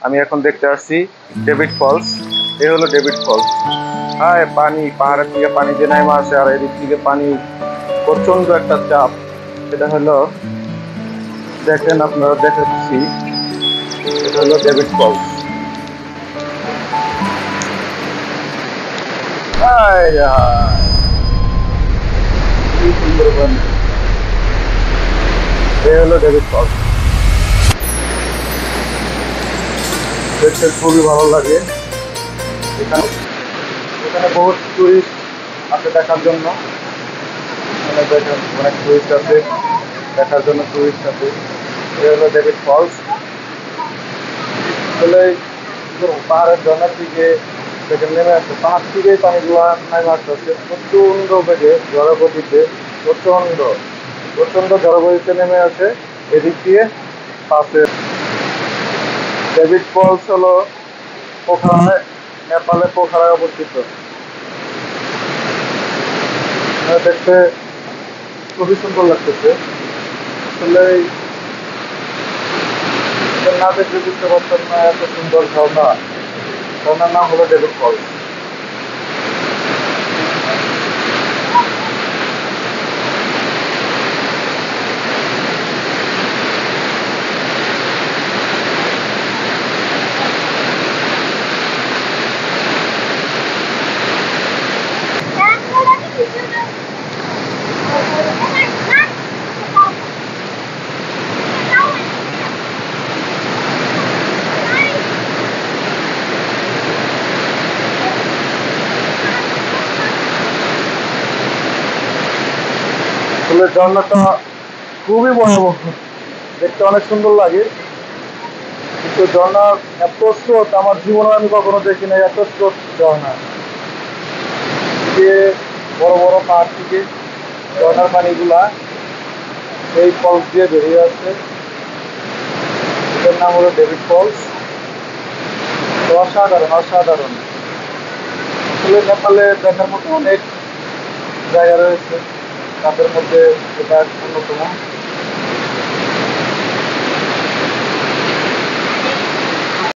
আমি এখন দেখতে আসছি ডেভিড ফলস। এ হলো ডেভিড ফলস। হ্যাঁ, পানি পাহাড়ের থেকে পানি যে নেমে আসে, আর এদিক থেকে পানি প্রচন্ড একটা চাপ। এটা হলো, দেখেন আপনারা, দেখাচ্ছি, এটা হলো ডেভিড ফলস। হায় হায়, কি সুন্দর পানি! এ হলো ডেভিড ফলস। দেখতে খুবই ভালো লাগে। এখানে এখানে বহুত টুরিস্ট আসে দেখার জন্য। এখানে দেখেন অনেক টুরিস্ট আছে, দেখার জন্য টুরিস্ট আছে। এ হলো ডেভিড ফলস। আসলে পাহাড়ের ঝর্ণার দিকে দেখে নেমে আসছে, পাহাড় থেকেই পানিগুলা নেমে আসতেছে প্রচন্ড বেগে, ঝড়গতিতে। প্রচন্ড প্রচন্ড ঝড়গতিতে নেমে আসে এদিক দিয়ে। পাশে ডেভিড ফলস হলো পোখরায়, নেপালে পোখরায় অবস্থিত। দেখতে খুবই সুন্দর লাগতেছে। আসলে না দেখলে বুঝতে পারতাম না এত সুন্দর ঝর্ণা। ঝর্ণার নাম হলো ডেভিড ফলস। আসলে ঝর্ণাটা খুবই ভয়াবহ, দেখতে অনেক সুন্দর লাগে, কিন্তু ঝর্ণার এত স্রোত আমার জীবনে আমি কখনো দেখি নাই। এত স্রোত ঝর্ণা যে বড় বড় পাহাড় থেকে ঝর্ণার পানিগুলা এই ফলস দিয়ে বেরিয়ে আসছে। এটার নাম হলো ডেভিড ফলস। অসাধারণ অসাধারণ। আসলে নেপালে দেখার মতো অনেক জায়গা রয়েছে, তাদের মধ্যে এটা অন্যতম।